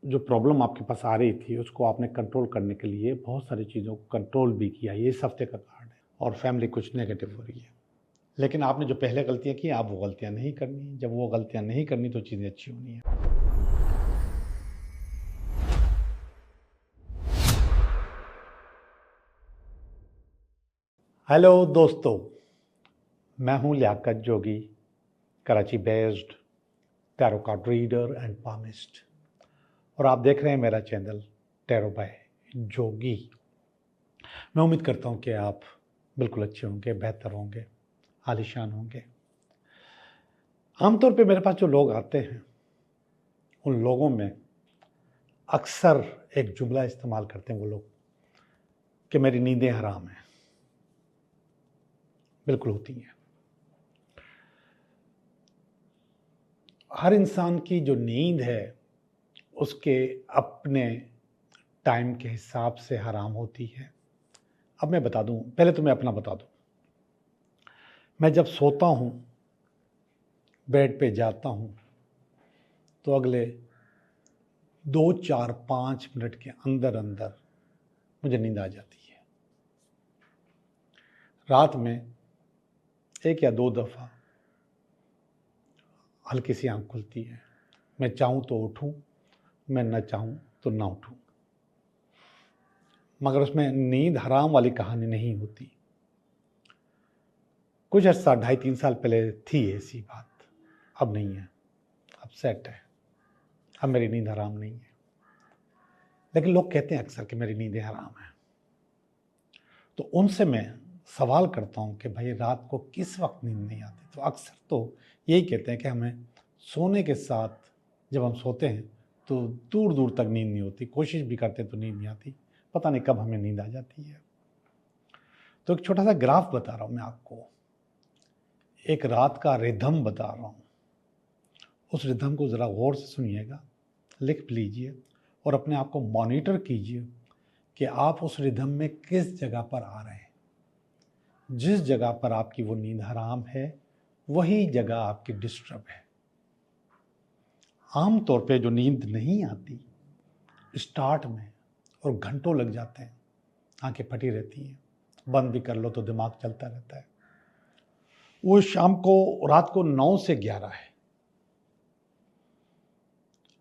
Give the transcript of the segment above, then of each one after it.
जो प्रॉब्लम आपके पास आ रही थी उसको आपने कंट्रोल करने के लिए बहुत सारी चीज़ों को कंट्रोल भी किया। ये इस हफ्ते का कार्ड है और फैमिली कुछ नेगेटिव हो रही है। लेकिन आपने जो पहले गलतियां की आप वो गलतियां नहीं करनी। जब वो गलतियां नहीं करनी तो चीज़ें अच्छी होनी है। हेलो दोस्तों, मैं हूं Liaquat Jogi, Karachi based tarot card reader and palmist, और आप देख रहे हैं मेरा चैनल टैरो बाय जोगी। मैं उम्मीद करता हूं कि आप बिल्कुल अच्छे होंगे, बेहतर होंगे, आलीशान होंगे। आमतौर पे मेरे पास जो लोग आते हैं उन लोगों में अक्सर एक जुमला इस्तेमाल करते हैं वो लोग कि मेरी नींदें हराम हैं। बिल्कुल होती हैं। हर इंसान की जो नींद है उसके अपने टाइम के हिसाब से हराम होती है। अब मैं बता दूं, पहले तो मैं अपना बता दूं। मैं जब सोता हूं, बेड पे जाता हूं, तो अगले 2 4 5 मिनट के अंदर अंदर मुझे नींद आ जाती है। रात में 1 या 2 दफ़ा हल्की सी आंख खुलती है। मैं चाहूं तो उठूं, मैं न चाहूं तो ना उठूं। मगर उसमें नींद हराम वाली कहानी नहीं होती। कुछ अर्सा 2.5 3 साल पहले थी ऐसी बात, अब नहीं है। अब सेट है। अब मेरी नींद हराम नहीं है। लेकिन लोग कहते हैं अक्सर कि मेरी नींदें हराम है। तो उनसे मैं सवाल करता हूं कि भाई रात को किस वक्त नींद नहीं आती। तो अक्सर तो यही कहते हैं कि हमें सोने के साथ जब हम सोते हैं तो दूर दूर तक नींद नहीं होती, कोशिश भी करते तो नींद नहीं आती, पता नहीं कब हमें नींद आ जाती है। तो एक छोटा सा ग्राफ बता रहा हूं मैं आपको, एक रात का रिदम बता रहा हूं। उस रिदम को ज़रा गौर से सुनिएगा, लिख लीजिए और अपने आप को मॉनिटर कीजिए कि आप उस रिदम में किस जगह पर आ रहे हैं। जिस जगह पर आपकी वो नींद हराम है वही जगह आपकी डिस्टर्ब है। आम तौर पे जो नींद नहीं आती स्टार्ट में और घंटों लग जाते हैं, आंखें फटी रहती हैं, बंद भी कर लो तो दिमाग चलता रहता है, वो शाम को रात को 9 से 11 है।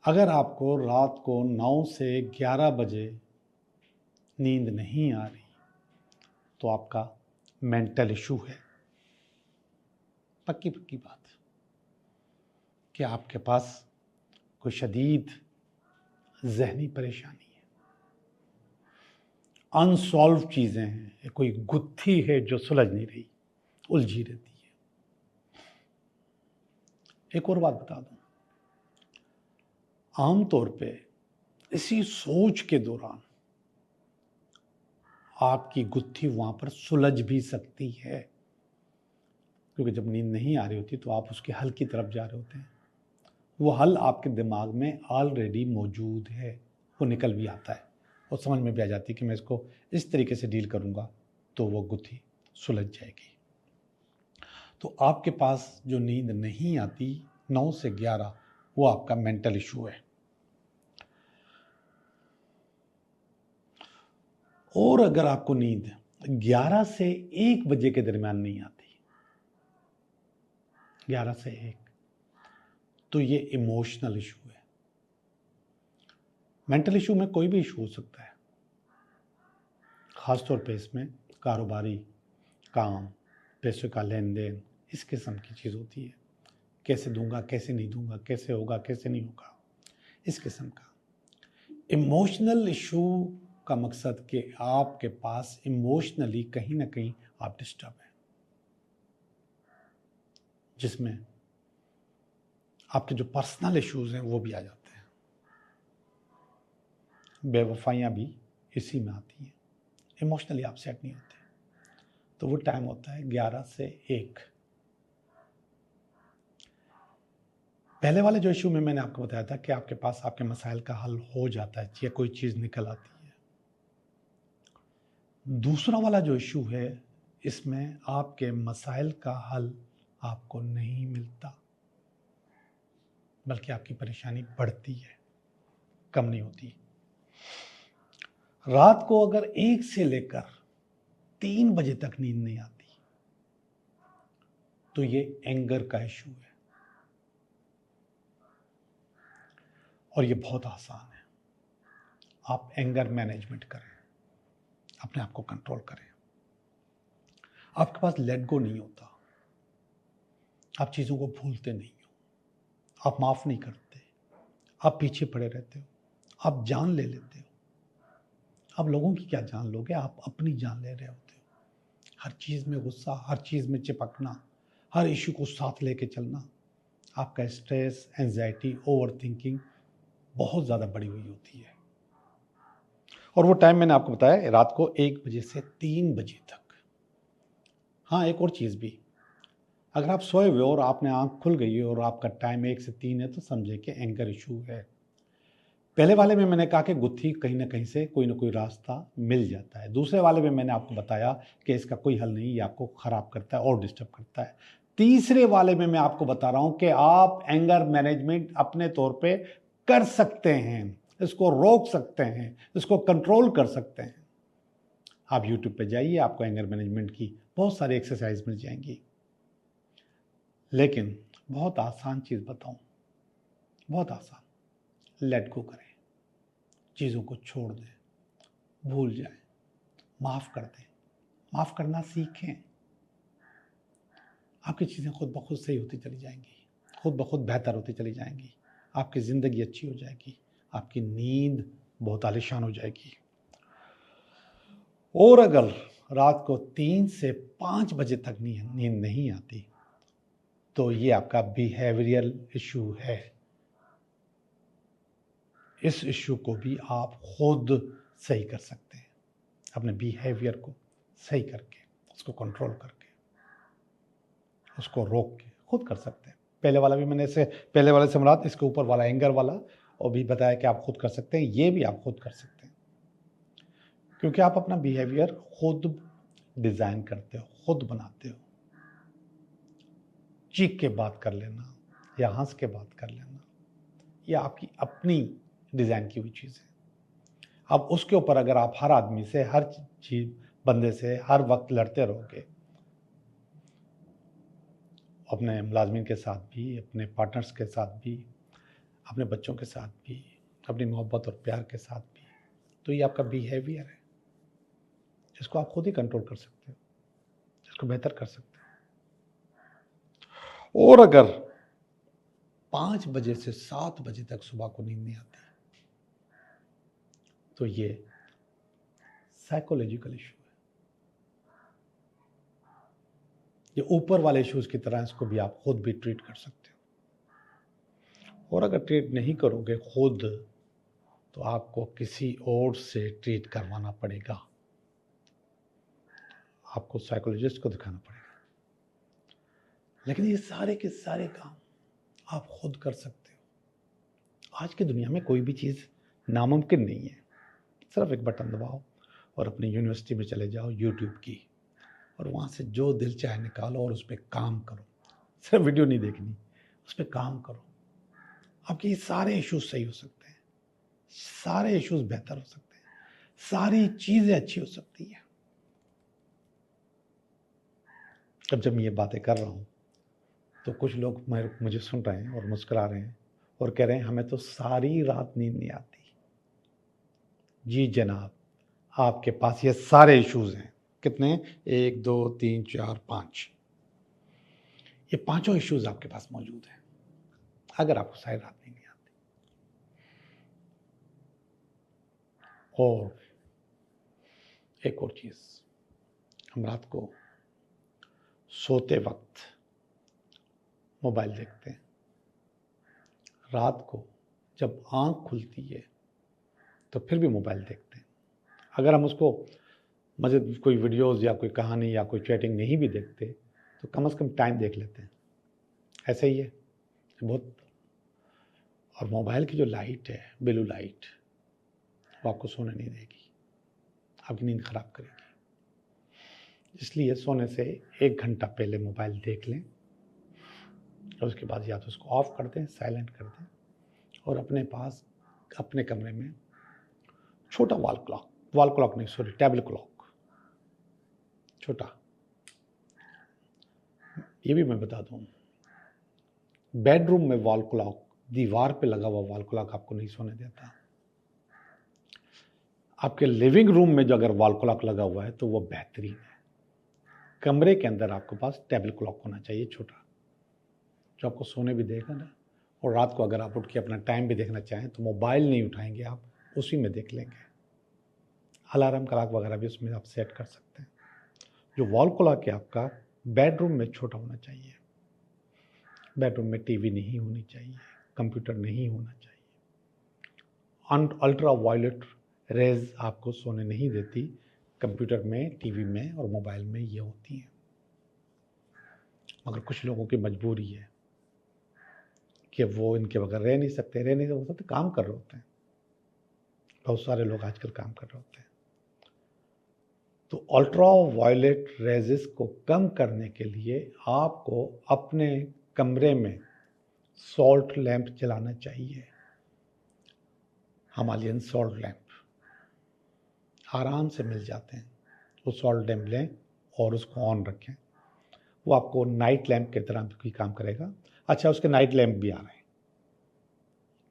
अगर आपको रात को 9 से 11 बजे नींद नहीं आ रही तो आपका मेंटल इशू है। पक्की पक्की बात कि आपके पास कोई शदीद जहनी परेशानी है, अनसॉल्व चीजें हैं, कोई गुत्थी है जो सुलझ नहीं रही, उलझी रहती है। एक और बात बता दूं, आमतौर पे इसी सोच के दौरान आपकी गुत्थी वहां पर सुलझ भी सकती है, क्योंकि जब नींद नहीं आ रही होती तो आप उसके हल की तरफ जा रहे होते हैं। वो हल आपके दिमाग में ऑलरेडी मौजूद है, वो निकल भी आता है और समझ में भी आ जाती है कि मैं इसको इस तरीके से डील करूंगा तो वो गुत्थी सुलझ जाएगी। तो आपके पास जो नींद नहीं आती 9 से 11, वो आपका मेंटल इशू है। और अगर आपको नींद 11 से 1 बजे के दरमियान नहीं आती, 11 से 1, तो ये इमोशनल इशू है। मेंटल इशू में कोई भी इशू हो सकता है, खासतौर पे इसमें कारोबारी काम, पैसे का लेन देन, इस किस्म की चीज़ होती है। कैसे दूंगा, कैसे नहीं दूंगा, कैसे होगा, कैसे नहीं होगा, इस किस्म का। इमोशनल इशू का मकसद कि आपके पास इमोशनली कहीं ना कहीं आप डिस्टर्ब हैं, जिसमें आपके जो पर्सनल इश्यूज हैं वो भी आ जाते हैं। बेवफाइयाँ भी इसी में आती हैं। इमोशनली आप सेट नहीं होते, तो वो टाइम होता है 11 से 1। पहले वाले जो इशू में मैंने आपको बताया था कि आपके पास आपके मसाइल का हल हो जाता है या कोई चीज़ निकल आती है। दूसरा वाला जो इशू है, इसमें आपके मसाइल का हल आपको नहीं मिलता, बल्कि आपकी परेशानी बढ़ती है। कम नहीं होती। रात को अगर 1 से लेकर 3 बजे तक नींद नहीं आती तो ये एंगर का इशू है, और ये बहुत आसान है। आप एंगर मैनेजमेंट करें, अपने आप को कंट्रोल करें। आपके पास लेट गो नहीं होता, आप चीज़ों को भूलते नहीं हो, आप माफ़ नहीं करते, आप पीछे पड़े रहते हो, आप जान ले लेते हो। आप लोगों की क्या जान लोगे, आप अपनी जान ले रहे होते हो। हर चीज़ में गुस्सा, हर चीज़ में चिपकना, हर इशू को साथ लेके चलना, आपका स्ट्रेस, एंजाइटी, ओवर थिंकिंग बहुत ज़्यादा बढ़ी हुई होती है। और वो टाइम मैंने आपको बताया, रात को 1 बजे से 3 बजे तक। हाँ, एक और चीज़ भी, अगर आप सोए हुए और आपने आँख खुल गई और आपका टाइम 1 से 3 है तो समझे कि एंगर इशू है। पहले वाले में मैंने कहा कि गुत्थी कहीं ना कहीं से कोई ना कोई रास्ता मिल जाता है। दूसरे वाले में मैंने आपको बताया कि इसका कोई हल नहीं, ये आपको ख़राब करता है और डिस्टर्ब करता है। तीसरे वाले में मैं आपको बता रहा हूं कि आप एंगर मैनेजमेंट अपने तौर पे कर सकते हैं, इसको रोक सकते हैं, इसको कंट्रोल कर सकते हैं। आप यूट्यूब पे जाइए, आपको एंगर मैनेजमेंट की बहुत सारी एक्सरसाइज मिल जाएंगी। लेकिन बहुत आसान चीज़ बताऊं, बहुत आसान, लेट गो करें, चीज़ों को छोड़ दें, भूल जाएं, माफ़ कर दें, माफ़ करना सीखें। आपकी चीज़ें खुद ब खुद सही होती चली जाएंगी, खुद ब खुद बेहतर होती चली जाएंगी, आपकी ज़िंदगी अच्छी हो जाएगी, आपकी नींद बहुत आलीशान हो जाएगी। और अगर रात को 3 से 5 बजे तक नींद नहीं आती तो ये आपका बिहेवियरल इशू है। इस इशू को भी आप खुद सही कर सकते हैं, अपने बिहेवियर को सही करके, उसको कंट्रोल करके, उसको रोक के खुद कर सकते हैं। पहले वाला भी मैंने पहले वाले से मुराद इसके ऊपर वाला एंगर वाला और भी बताया कि आप खुद कर सकते हैं, ये भी आप खुद कर सकते हैं, क्योंकि आप अपना बिहेवियर खुद डिज़ाइन करते हो, खुद बनाते हो। चीख के बात कर लेना या हंस के बात कर लेना, ये आपकी अपनी डिज़ाइन की हुई चीज़ है। अब उसके ऊपर अगर आप हर आदमी से, हर चीज बंदे से हर वक्त लड़ते रहोगे, अपने मुलाजमीन के साथ भी, अपने पार्टनर्स के साथ भी, अपने बच्चों के साथ भी, अपनी मोहब्बत और प्यार के साथ भी, तो ये आपका बिहेवियर है जिसको आप खुद ही कंट्रोल कर सकते हो, जिसको बेहतर कर सकते हो। और अगर 5 बजे से 7 बजे तक सुबह को नींद नहीं आती तो ये साइकोलॉजिकल इशू है। ये ऊपर वाले इश्यूज की तरह इसको भी आप खुद भी ट्रीट कर सकते हो। और अगर ट्रीट नहीं करोगे खुद तो आपको किसी और से ट्रीट करवाना पड़ेगा, आपको साइकोलॉजिस्ट को दिखाना पड़ेगा। लेकिन ये सारे के सारे काम आप खुद कर सकते हो। आज की दुनिया में कोई भी चीज़ नामुमकिन नहीं है। सिर्फ एक बटन दबाओ और अपनी यूनिवर्सिटी में चले जाओ यूट्यूब की, और वहाँ से जो दिल चाहे निकालो और उस पर काम करो। सिर्फ वीडियो नहीं देखनी, उस पर काम करो। आपके ये सारे इश्यूज सही हो सकते हैं, सारे इश्यूज बेहतर हो सकते हैं, सारी चीज़ें अच्छी हो सकती हैं। अब जब मैं ये बातें कर रहा हूँ तो कुछ लोग मुझे सुन रहे हैं और मुस्कुरा रहे हैं और कह रहे हैं हमें तो सारी रात नींद नहीं आती। जी जनाब, आपके पास ये सारे इश्यूज हैं। कितने? 1 2 3 4 5, ये पांचों इश्यूज आपके पास मौजूद हैं अगर आपको सारी रात नींद नहीं आती। और एक और चीज, हम रात को सोते वक्त मोबाइल देखते हैं। रात को जब आंख खुलती है तो फिर भी मोबाइल देखते हैं। अगर हम उसको मज़ीद कोई वीडियोस या कोई कहानी या कोई चैटिंग नहीं भी देखते तो कम से कम टाइम देख लेते हैं। ऐसे ही है बहुत। और मोबाइल की जो लाइट है, ब्लू लाइट, वो आपको सोने नहीं देगी, आपकी नींद खराब करेगी। इसलिए सोने से 1 घंटा पहले मोबाइल देख लें और उसके बाद या तो उसको ऑफ कर दें, साइलेंट कर दें, और अपने पास अपने कमरे में छोटा वॉल क्लॉक नहीं सॉरी टेबल क्लॉक, छोटा। ये भी मैं बता दूं, बेडरूम में वॉल क्लॉक, दीवार पे लगा हुआ वॉल क्लॉक आपको नहीं सोने देता। आपके लिविंग रूम में जो अगर वॉल क्लॉक लगा हुआ है तो वो बेहतरीन है। कमरे के अंदर आपके पास टेबल क्लॉक होना चाहिए छोटा, जो आपको सोने भी देगा ना, और रात को अगर आप उठ के अपना टाइम भी देखना चाहें तो मोबाइल नहीं उठाएंगे आप, उसी में देख लेंगे। अलार्म क्लॉक वगैरह भी उसमें आप सेट कर सकते हैं। जो वॉल क्लॉक है आपका बेडरूम में छोटा होना चाहिए। बेडरूम में टीवी नहीं होनी चाहिए, कंप्यूटर नहीं होना चाहिए। अल्ट्रा वायलेट रेज आपको सोने नहीं देती। कंप्यूटर में, टीवी में और मोबाइल में ये होती हैं। मगर कुछ लोगों की मजबूरी है कि वो इनके बगैर रह नहीं सकते, काम कर रहे होते हैं। बहुत सारे लोग आजकल काम कर रहे होते हैं। तो अल्ट्रा वायलेट रेजेस को कम करने के लिए आपको अपने कमरे में सॉल्ट लैंप जलाना चाहिए। हिमालयन सॉल्ट लैंप आराम से मिल जाते हैं। वो सॉल्ट लैंप लें और उसको ऑन रखें। वो आपको नाइट लैंप की तरह भी काम करेगा। अच्छा, उसके नाइट लैंप भी आ रहे हैं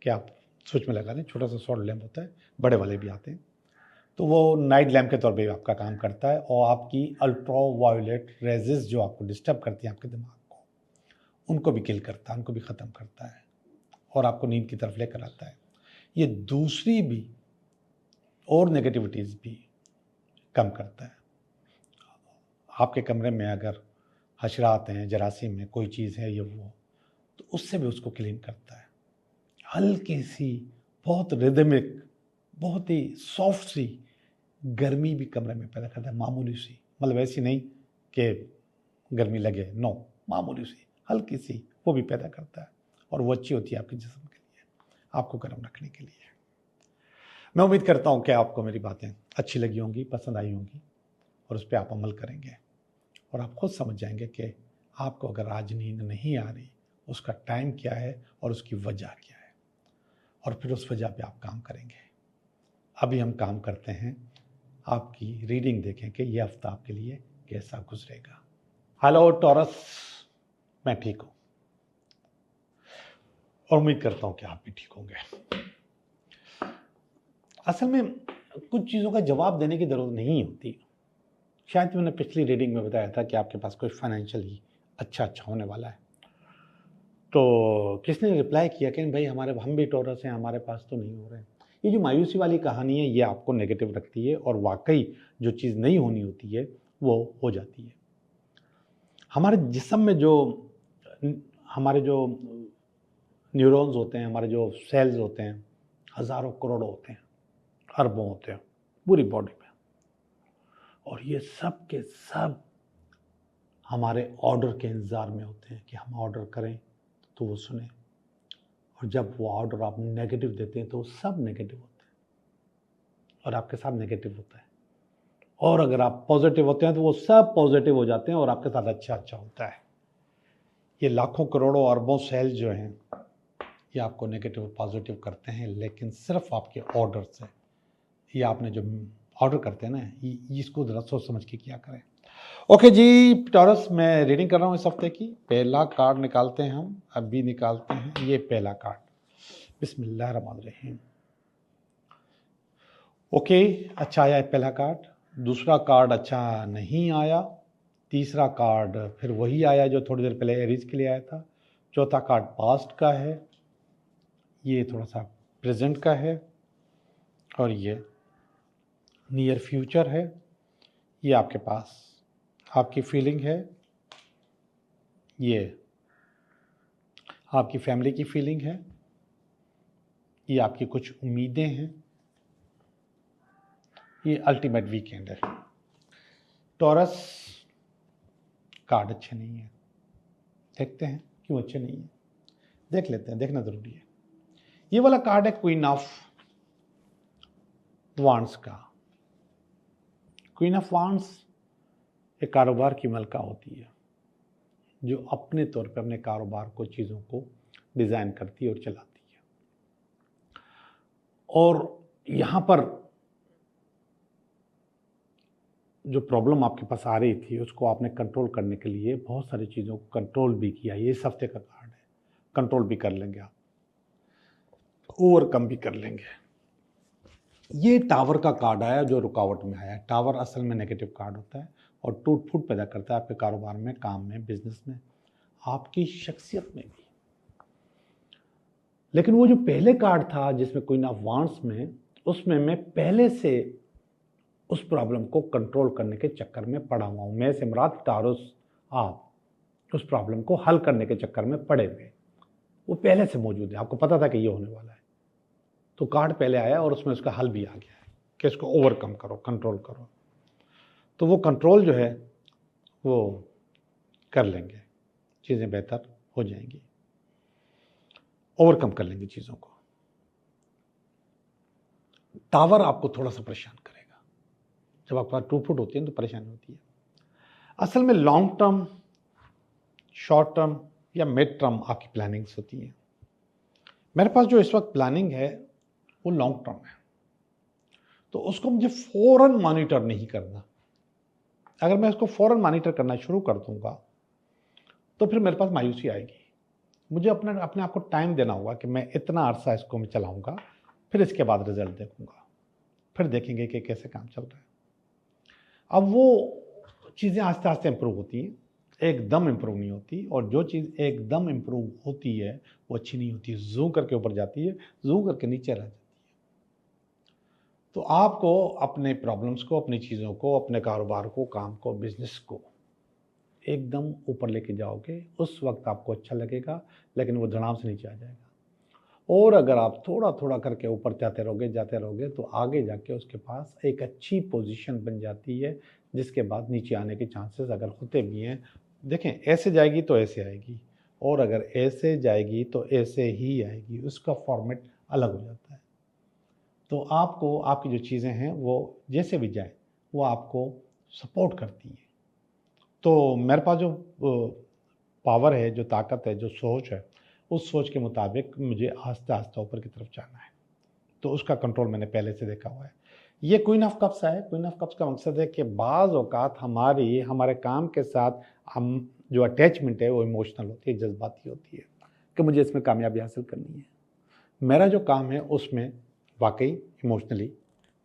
कि आप स्विच में लगा लें। छोटा सा सॉल्ट लैंप होता है, बड़े वाले भी आते हैं। तो वो नाइट लैंप के तौर पे आपका काम करता है और आपकी अल्ट्रा वायलेट रेजेस जो आपको डिस्टर्ब करती हैं आपके दिमाग को, उनको भी किल करता है, उनको भी ख़त्म करता है और आपको नींद की तरफ लेकर आता है। ये दूसरी भी और नेगेटिविटीज़ भी कम करता है। आपके कमरे में अगर हशरात हैं, जरासीम है, कोई चीज़ है ये वो, तो उससे भी उसको क्लीन करता है। हल्की सी, बहुत रिदमिक, बहुत ही सॉफ्ट सी गर्मी भी कमरे में पैदा करता है। मामूली सी, मतलब ऐसी नहीं कि गर्मी लगे, नो, मामूली सी हल्की सी वो भी पैदा करता है और वो अच्छी होती है आपके जिस्म के लिए, आपको गर्म रखने के लिए। मैं उम्मीद करता हूँ कि आपको मेरी बातें अच्छी लगी होंगी, पसंद आई होंगी और उस पर आप अमल करेंगे और आप खुद समझ जाएंगे कि आपको अगर आज नींद नहीं आ रही, उसका टाइम क्या है और उसकी वजह क्या है, और फिर उस वजह पे आप काम करेंगे। अभी हम काम करते हैं, आपकी रीडिंग देखें कि यह हफ्ता आपके लिए कैसा गुजरेगा। हेलो टॉरस, मैं ठीक हूँ और उम्मीद करता हूँ कि आप भी ठीक होंगे। असल में कुछ चीज़ों का जवाब देने की ज़रूरत नहीं होती। शायद मैंने पिछली रीडिंग में बताया था कि आपके पास कुछ फाइनेंशियली अच्छा होने वाला है। तो किसने रिप्लाई किया कि भाई हम भी टॉरस हैं, हमारे पास तो नहीं हो रहे हैं। ये जो मायूसी वाली कहानी है ये आपको नेगेटिव रखती है और वाकई जो चीज़ नहीं होनी होती है वो हो जाती है। हमारे जिस्म में हमारे जो न्यूरॉन्स होते हैं, हमारे जो सेल्स होते हैं, हज़ारों करोड़ों होते हैं, अरबों होते हैं पूरी बॉडी में, और ये सब के सब हमारे ऑर्डर के इंतज़ार में होते हैं कि हम ऑर्डर करें तो वो सुने। और जब वो ऑर्डर आप नेगेटिव देते हैं तो सब नेगेटिव होते हैं और आपके साथ नेगेटिव होता है। और अगर आप पॉजिटिव होते हैं तो वो सब पॉजिटिव हो जाते हैं और आपके साथ अच्छा होता है। ये लाखों करोड़ों अरबों सेल्स जो हैं ये आपको नेगेटिव पॉजिटिव करते हैं, लेकिन सिर्फ आपके ऑर्डर से। ये आपने जो ऑर्डर करते हैं ना, इसको ज़रा सोच समझ के किया करें। ओके जी टॉरस, मैं रीडिंग कर रहा हूँ इस हफ्ते की। पहला कार्ड निकालते हैं हम, अभी निकालते हैं ये पहला कार्ड। बिस्मिल्लाहिर्रहमानिर्रहीम। ओके, अच्छा आया है पहला कार्ड। दूसरा कार्ड अच्छा नहीं आया। तीसरा कार्ड फिर वही आया जो थोड़ी देर पहले एरीज के लिए आया था। चौथा कार्ड पास्ट का है, ये थोड़ा सा प्रेजेंट का है, और ये नियर फ्यूचर है। ये आपके पास आपकी फीलिंग है, ये आपकी फैमिली की फीलिंग है, ये आपकी कुछ उम्मीदें हैं, ये अल्टीमेट वीकेंड है। टॉरस, कार्ड अच्छे नहीं है। देखते हैं क्यों अच्छे नहीं है, देख लेते हैं, देखना ज़रूरी है। ये वाला कार्ड है क्वीन ऑफ वांड्स का। क्वीन ऑफ वांड्स एक कारोबार की मलका होती है जो अपने तौर पर अपने कारोबार को, चीज़ों को डिज़ाइन करती है और चलाती है। और यहाँ पर जो प्रॉब्लम आपके पास आ रही थी उसको आपने कंट्रोल करने के लिए बहुत सारी चीज़ों को कंट्रोल भी किया। ये इस हफ्ते का कार्ड है, कंट्रोल भी कर लेंगे आप, ओवरकम भी कर लेंगे। ये टावर का कार्ड आया जो रुकावट में आया। टावर असल में नेगेटिव कार्ड होता है और टूट फूट पैदा करता है आपके कारोबार में, काम में, बिजनेस में, आपकी शख्सियत में भी। लेकिन वो जो पहले कार्ड था जिसमें क्वीन ऑफ वांड्स में, उसमें मैं पहले से उस प्रॉब्लम को कंट्रोल करने के चक्कर में पड़ा हुआ हूं। मैं से मुराद टारोस, आप उस प्रॉब्लम को हल करने के चक्कर में पड़े हुए, वो पहले से मौजूद है, आपको पता था कि ये होने वाला है, तो कार्ड पहले आया और उसमें उसका हल भी आ गया है कि इसको ओवरकम करो, कंट्रोल करो। तो वो कंट्रोल जो है वो कर लेंगे, चीज़ें बेहतर हो जाएंगी, ओवरकम कर लेंगे चीज़ों को। टावर आपको थोड़ा सा परेशान करेगा। जब आपके पास टूट फूट होती है तो परेशानी होती है। असल में लॉन्ग टर्म, शॉर्ट टर्म या मिड टर्म आपकी प्लानिंग्स होती हैं। मेरे पास जो इस वक्त प्लानिंग है वो लॉन्ग टर्म है, तो उसको मुझे फौरन मॉनिटर नहीं करना। अगर मैं इसको फौरन मॉनिटर करना शुरू कर दूंगा तो फिर मेरे पास मायूसी आएगी। मुझे अपने आप को टाइम देना होगा कि मैं इतना अरसा इसको मैं चलाऊंगा, फिर इसके बाद रिजल्ट देखूंगा, फिर देखेंगे कि कैसे काम चल रहा है। अब वो चीज़ें आस्ते आस्ते इम्प्रूव होती हैं, एकदम इम्प्रूव नहीं होती, और जो चीज़ एकदम इम्प्रूव होती है वो अच्छी नहीं होती, जू करके ऊपर जाती है, जू करके नीचे रह जाती है। तो आपको अपने प्रॉब्लम्स को, अपनी चीज़ों को, अपने कारोबार को, काम को, बिजनेस को एकदम ऊपर लेके जाओगे, उस वक्त आपको अच्छा लगेगा, लेकिन वो धड़ाम से नीचे आ जाएगा। और अगर आप थोड़ा थोड़ा करके ऊपर जाते रहोगे तो आगे जाके उसके पास एक अच्छी पोजीशन बन जाती है, जिसके बाद नीचे आने के चांसेस अगर होते भी हैं, देखें ऐसे जाएगी तो ऐसे आएगी, और अगर ऐसे जाएगी तो ऐसे ही आएगी, उसका फॉर्मेट अलग हो जाता है। तो आपको आपकी जो चीज़ें हैं वो जैसे भी जाए वो आपको सपोर्ट करती हैं। तो मेरे पास जो पावर है, जो ताकत है, जो सोच है, उस सोच के मुताबिक मुझे आस्ते आस्ते ऊपर की तरफ जाना है, तो उसका कंट्रोल मैंने पहले से देखा हुआ है। ये क्वीन ऑफ कप्स है। क्वीन ऑफ कप्स का मकसद है कि बाज़ औक़ात हमारे काम के साथ हम जो अटैचमेंट है वो इमोशनल होती है, जज्बाती होती है, कि मुझे इसमें कामयाबी हासिल करनी है। मेरा जो काम है उसमें वाकई इमोशनली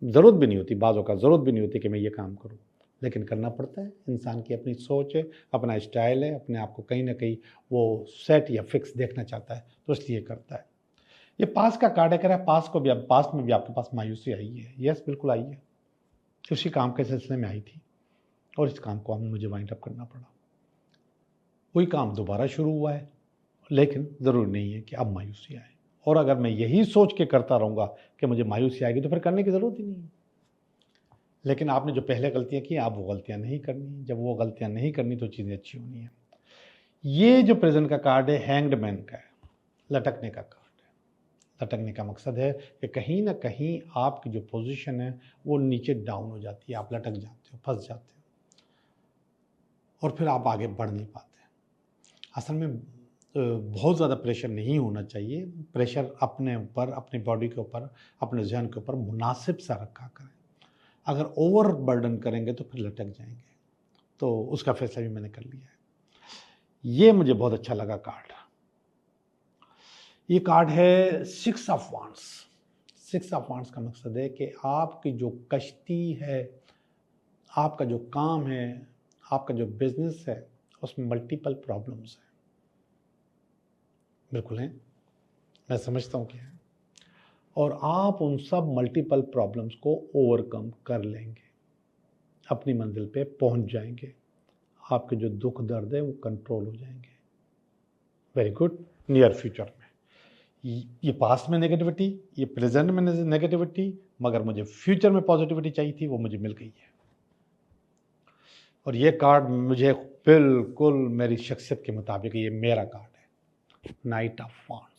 ज़रूरत भी नहीं होती, बाज़ औक़ात ज़रूरत भी नहीं होती कि मैं ये काम करूँ, लेकिन करना पड़ता है। इंसान की अपनी सोच है, अपना स्टाइल है, अपने आप को कहीं ना कहीं वो सेट या फिक्स देखना चाहता है, तो इसलिए करता है। ये पास का कार्ड है, कह रहा है पास में भी आपके पास मायूसी आई है। यस, बिल्कुल आई है, उसी काम के सिलसिले में आई थी, और इस काम को मुझे वाइंड अप करना पड़ा। वही काम दोबारा शुरू हुआ है, लेकिन ज़रूरी नहीं है कि अब मायूसी आए। और अगर मैं यही सोच के करता रहूँगा कि मुझे मायूसी आएगी, तो फिर करने की ज़रूरत ही नहीं है। लेकिन आपने जो पहले गलतियां की, आप वो गलतियां नहीं करनी। जब वो गलतियां नहीं करनी तो चीज़ें अच्छी होनी है। ये जो प्रेजेंट का कार्ड है, हैंग्ड मैन का है, लटकने का कार्ड है। लटकने का मकसद है कि कहीं ना कहीं आपकी जो पोजीशन है वो नीचे डाउन हो जाती है, आप लटक जाते हो, फंस जाते हो, और फिर आप आगे बढ़ नहीं पाते। असल में बहुत ज़्यादा प्रेशर नहीं होना चाहिए। प्रेशर अपने ऊपर, अपनी बॉडी के ऊपर, अपने जहन के ऊपर मुनासिब सा रखा करें। अगर ओवर बर्डन करेंगे तो फिर लटक जाएंगे। तो उसका फैसला भी मैंने कर लिया है। ये मुझे बहुत अच्छा लगा कार्ड। ये कार्ड है 6 ऑफ वांड्स। 6 ऑफ वांड्स का मकसद है कि आपकी जो कश्ती है, आपका जो काम है, आपका जो बिजनेस है, उसमें मल्टीपल प्रॉब्लम्स हैं। बिल्कुल हैं, मैं समझता हूँ कि है, और आप उन सब मल्टीपल प्रॉब्लम्स को ओवरकम कर लेंगे, अपनी मंजिल पे पहुंच जाएंगे, आपके जो दुख दर्द है वो कंट्रोल हो जाएंगे। Very good. नियर फ्यूचर में ये पास्ट में नेगेटिविटी, ये प्रेजेंट में नेगेटिविटी, मगर मुझे फ्यूचर में पॉजिटिविटी चाहिए थी, वो मुझे मिल गई है। और ये कार्ड मुझे बिल्कुल मेरी शख्सियत के मुताबिक, ये मेरा कार्ड है, नाइट ऑफ वांड्स।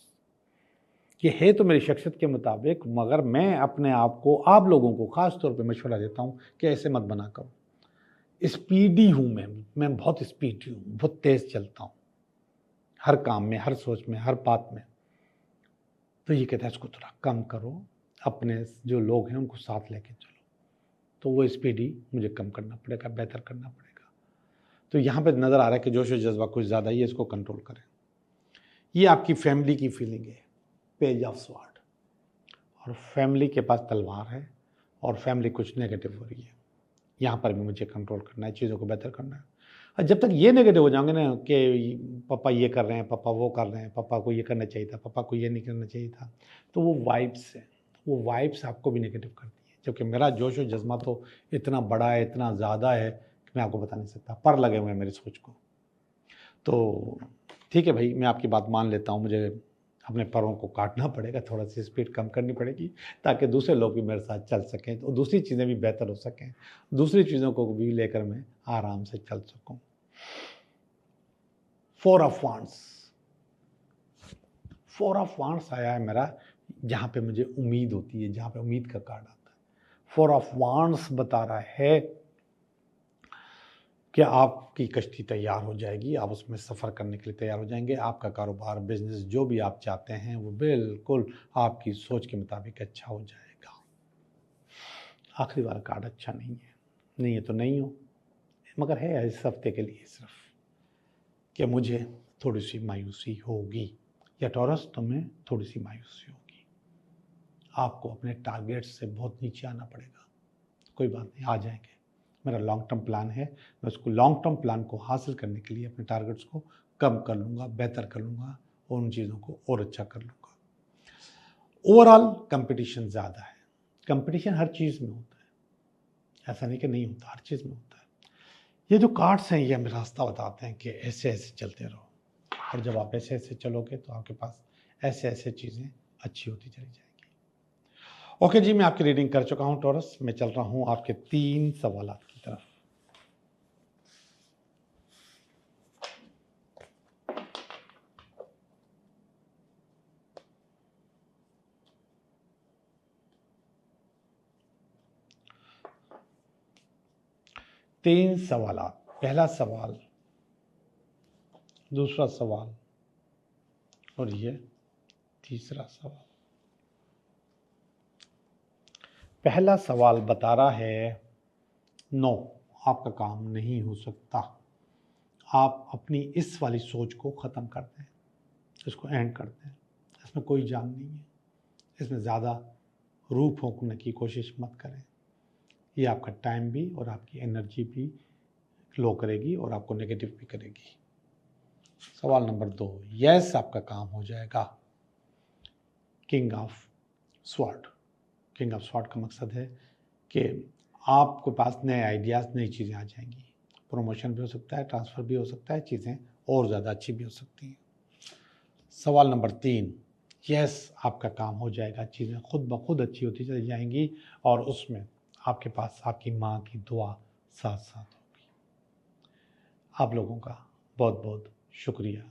ये है तो मेरी शख्सियत के मुताबिक, मगर मैं अपने आप को, आप लोगों को ख़ास तौर पे मशवरा देता हूँ कि ऐसे मत बना करो। स्पीडी हूँ मैं बहुत स्पीडी हूँ, बहुत तेज़ चलता हूँ हर काम में, हर सोच में, हर बात में। तो ये कहता है इसको थोड़ा कम करो, अपने जो लोग हैं उनको साथ लेके चलो, तो वो स्पीड ही मुझे कम करना पड़ेगा, बेहतर करना पड़ेगा। तो यहाँ पे नज़र आ रहा है कि जोश और जज्बा कुछ ज़्यादा ही है, इसको कंट्रोल करें। ये आपकी फैमिली की फीलिंग है, पेज ऑफ स्वॉर्ड, और फैमिली के पास तलवार है और फैमिली कुछ नेगेटिव हो रही है। यहाँ पर भी मुझे कंट्रोल करना है, चीज़ों को बेहतर करना है। और जब तक ये नेगेटिव हो जाएंगे ना कि पापा ये कर रहे हैं, पापा वो कर रहे हैं, पापा को ये करना चाहिए था, पापा को ये नहीं करना चाहिए था, तो वो वाइब्स है, वो वाइब्स आपको भी नेगेटिव करती है। जबकि मेरा जोश और जज्बा तो इतना बड़ा है, इतना ज़्यादा है कि मैं आपको बता नहीं सकता, पर लगे हुए हैं मेरी सोच को। तो ठीक है भाई, मैं आपकी बात मान लेता हूँ, मुझे अपने पैरों को काटना पड़ेगा, थोड़ा सी स्पीड कम करनी पड़ेगी ताकि दूसरे लोग भी मेरे साथ चल सकें, तो दूसरी चीज़ें भी बेहतर हो सकें, दूसरी चीज़ों को भी लेकर मैं आराम से चल सकूं। 4 ऑफ वांड्स, 4 ऑफ वांड्स आया है मेरा, जहाँ पे मुझे उम्मीद होती है, जहाँ पे उम्मीद का कार्ड आता है। 4 ऑफ वांड्स बता रहा है कि आपकी कश्ती तैयार हो जाएगी, आप उसमें सफ़र करने के लिए तैयार हो जाएंगे। आपका कारोबार, बिजनेस, जो भी आप चाहते हैं वो बिल्कुल आपकी सोच के मुताबिक अच्छा हो जाएगा। आखिरी वाला कार्ड अच्छा नहीं है तो नहीं हो, मगर है इस हफ्ते के लिए सिर्फ कि मुझे थोड़ी सी मायूसी होगी, या टॉरस तुम्हें थोड़ी सी मायूसी होगी। आपको अपने टारगेट से बहुत नीचे आना पड़ेगा, कोई बात नहीं, आ जाएंगे। मेरा लॉन्ग टर्म प्लान है, मैं उसको लॉन्ग टर्म प्लान को हासिल करने के लिए अपने टारगेट्स को कम कर लूँगा, बेहतर कर लूँगा और उन चीज़ों को और अच्छा कर लूँगा। ओवरऑल कंपटीशन ज़्यादा है, कंपटीशन हर चीज़ में होता है, ऐसा नहीं कि नहीं होता, हर चीज़ में होता है। ये जो कार्ड्स हैं ये हमें रास्ता बताते हैं कि ऐसे ऐसे चलते रहो, और जब आप ऐसे ऐसे चलोगे तो आपके पास ऐसे ऐसे चीज़ें अच्छी होती चली जाएंगी। ओके जी, मैं आपकी रीडिंग कर चुका हूँ टॉरस, मैं चल रहा हूँ आपके 3 सवाल की तरफ। तीन सवाल, पहला सवाल, दूसरा सवाल और ये तीसरा सवाल। पहला सवाल बता रहा है नो, आपका काम नहीं हो सकता, आप अपनी इस वाली सोच को ख़त्म कर दें, इसको एंड कर दें, इसमें कोई जान नहीं है, इसमें ज़्यादा रूह फूंकने की कोशिश मत करें, ये आपका टाइम भी और आपकी एनर्जी भी लो करेगी और आपको नेगेटिव भी करेगी। सवाल नंबर 2, यस आपका काम हो जाएगा। King of sword, king of sword का मकसद है कि आपके पास नए आइडियाज़, नई चीज़ें आ जाएंगी, प्रमोशन भी हो सकता है, ट्रांसफ़र भी हो सकता है, चीज़ें और ज़्यादा अच्छी भी हो सकती हैं। सवाल नंबर 3, यस आपका काम हो जाएगा, चीज़ें खुद ब खुद अच्छी होती चली जाएंगी और उसमें आपके पास आपकी माँ की दुआ साथ साथ होगी। आप लोगों का बहुत बहुत शुक्रिया।